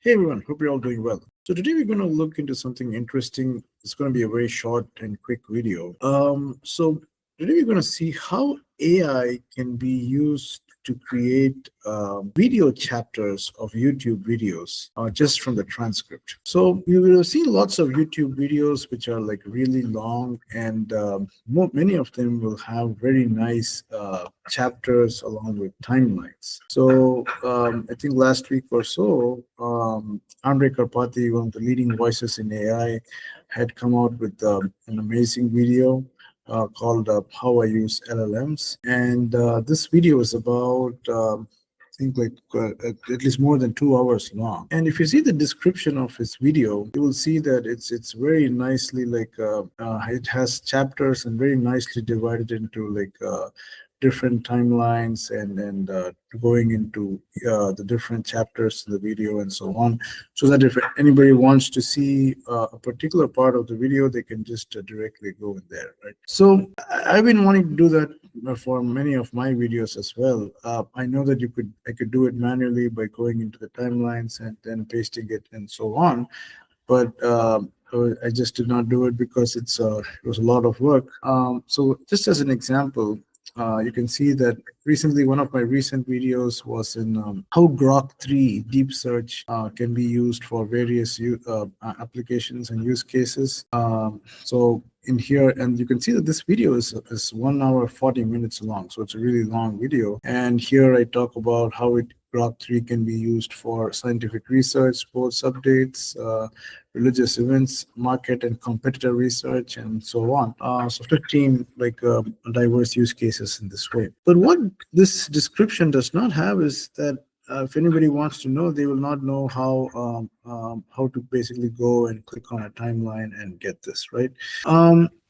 Hey everyone, hope you're all doing well. So today we're going to look into something interesting. It's going to be a very short and quick video. So today we're going to see how AI can be used to create video chapters of YouTube videos just from the transcript. So you will have seen lots of YouTube videos which are like really long, and many of them will have very nice chapters along with timelines. So I think last week or so, Andre Karpathy, one of the leading voices in AI, had come out with an amazing video called How I Use LLMs. And this video is about, I think, like at least more than 2 hours long. And if you see the description of his video, you will see that it's very nicely it has chapters and very nicely divided into different timelines and going into the different chapters in the video and so on, so that if anybody wants to see a particular part of the video, they can just directly go in there, right? So I've been wanting to do that for many of my videos as well. I know that I could do it manually by going into the timelines and then pasting it and so on, but I just did not do it because it was a lot of work. So just as an example, you can see that recently one of my recent videos was in how Grok 3 deep search can be used for various applications and use cases. So in here, and you can see that this video is 1 hour 40 minutes long, so it's a really long video. And here I talk about how Grok 3 can be used for scientific research, sports updates, religious events, market and competitor research, and so on. So 15 diverse use cases in this way. But what this description does not have is that if anybody wants to know, they will not know how to basically go and click on a timeline and get this, right?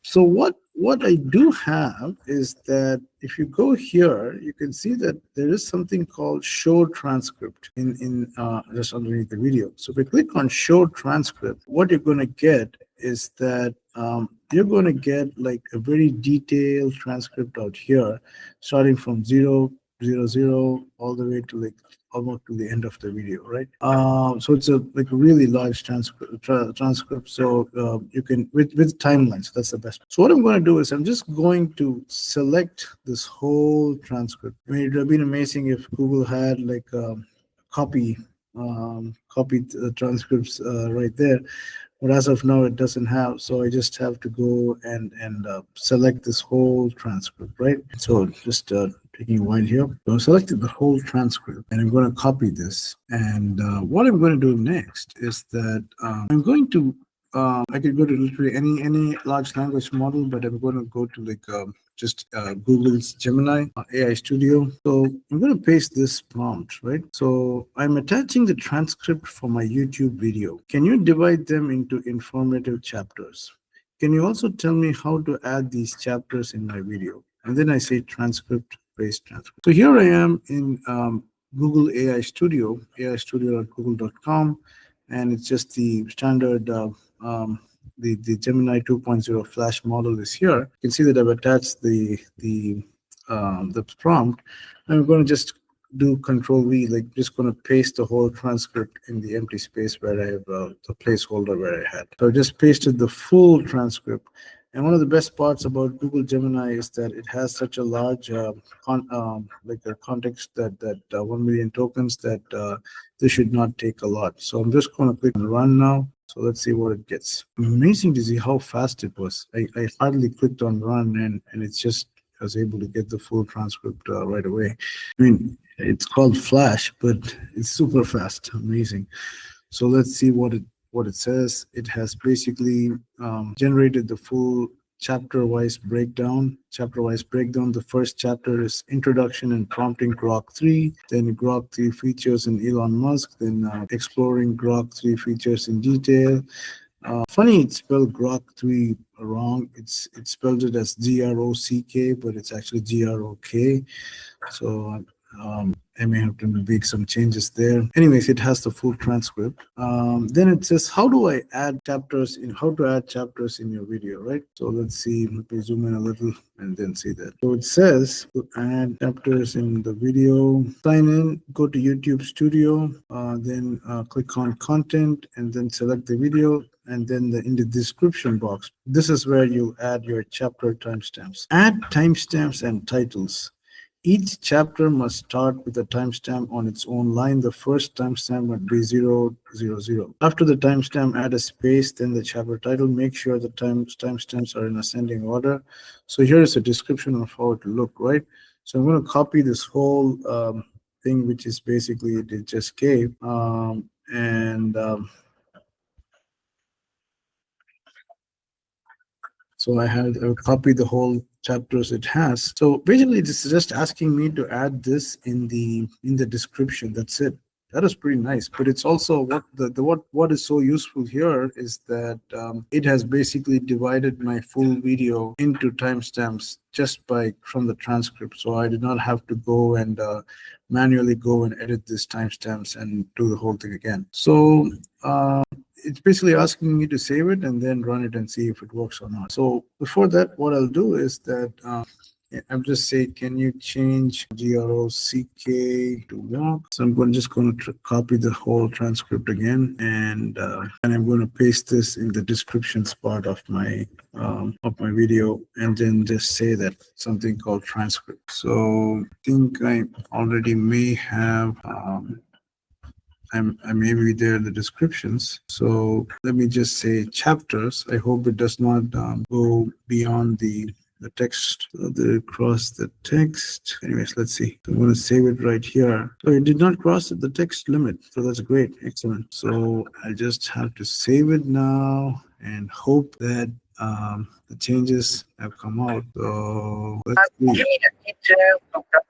So what I do have is that if you go here, you can see that there is something called show transcript in just underneath the video. So if we click on show transcript, what you're going to get is that you're going to get like a very detailed transcript out here, starting from 000 all the way to like almost to the end of the video, right? So it's a really large transcript. So you can with timelines. That's the best. So what I'm going to do is I'm just going to select this whole transcript. I mean, it would have been amazing if Google had like copied transcripts right there. But as of now, it doesn't have, so I just have to go and select this whole transcript, right? So just taking a while here. So I selected the whole transcript, and I'm going to copy this. And what I'm going to do next is that I'm going to I could go to literally any large language model, but I'm going to go to Google's Gemini AI Studio. So I'm going to paste this prompt, right? So I'm attaching the transcript for my YouTube video. Can you divide them into informative chapters? Can you also tell me how to add these chapters in my video? And then I say transcript, paste transcript. So here I am in Google AI Studio, ai-studio.google.com, and it's just the standard the Gemini 2.0 Flash model is here. You can see that I've attached the prompt. I'm going to just do Control V, like just going to paste the whole transcript in the empty space where I have the placeholder where I had. So I just pasted the full transcript. And one of the best parts about Google Gemini is that it has such a large context that 1 million tokens that this should not take a lot. So I'm just going to click on run now. So let's see what it gets. Amazing to see how fast it was. I hardly clicked on run and it's just I was able to get the full transcript right away. I mean, it's called Flash, but it's super fast. Amazing. So let's see what it says. It has basically generated the full chapter-wise breakdown. The first chapter is Introduction and Prompting Grok 3, then Grok 3 features in Elon Musk, then exploring Grok 3 features in detail. Funny, it spelled Grok 3 wrong. It spelled it as Grock, but it's actually Grok. So I may have to make some changes there. Anyways, it has the full transcript. Then it says how do I add chapters in how to add chapters in your video, right? So let's see. Let me zoom in a little and then see that. So it says to add chapters in the video. Sign in, go to YouTube Studio, then click on content, and then select the video. And then in the description box, this is where you add your chapter timestamps. Add timestamps and titles. Each chapter must start with a timestamp on its own line. The first timestamp would be 000. After the timestamp, add a space, then the chapter title. Make sure the timestamps are in ascending order. So here is a description of how it will look, right? So I'm going to copy this whole thing, which is basically it just gave. So I'll copy the whole chapters it has. So basically it's just asking me to add this in the description. That's it. That is pretty nice. But it's also what is so useful here is that it has basically divided my full video into timestamps just from the transcript. So I did not have to go and manually go and edit these timestamps and do the whole thing again. So it's basically asking me to save it and then run it and see if it works or not. So before that, what I'll do is that I'm just say, can you change GROCK to walk? So I'm just going to copy the whole transcript again, and I'm going to paste this in the descriptions part of my video, and then just say that something called transcript. So I think I already may have. I may be there in the descriptions. So let me just say chapters. I hope it does not go beyond the text. So they cross the text. Anyways, let's see. I'm going to save it right here. So it did not cross the text limit. So that's great. Excellent. So I just have to save it now and hope that the changes have come out. So let's see.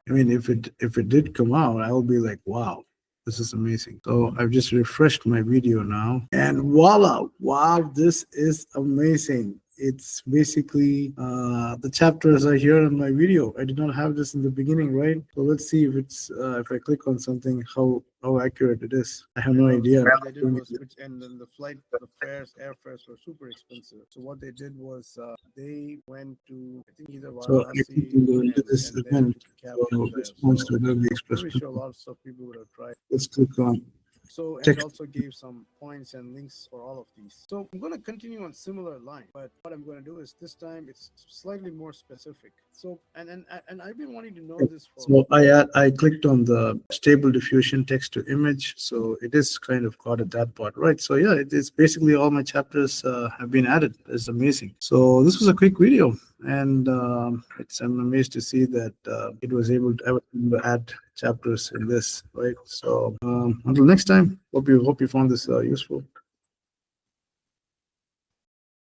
I mean, if it did come out, I will be like, wow. This is amazing. So I've just refreshed my video now, and voila! Wow, this is amazing. It's basically the chapters are here in my video. I did not have this in the beginning, right? So let's see if it's if I click on something, how accurate it is. I have no idea. What they did was, and then the airfares were super expensive. So what they did was they went to, I think, either Varanasi into this event. Response to the Express. I'm sure a lot of stuff people would have tried. Let's click on. So, and it also gave some points and links for all of these. So I'm going to continue on similar line, but what I'm going to do is this time it's slightly more specific. So, and I've been wanting to know this for. So I clicked on the stable diffusion text to image. So it is kind of got at that part, right? So yeah, it's basically all my chapters have been added. It's amazing. So this was a quick video, and I'm amazed to see that it was able to add chapters in this, right? So until next time, hope you found this useful.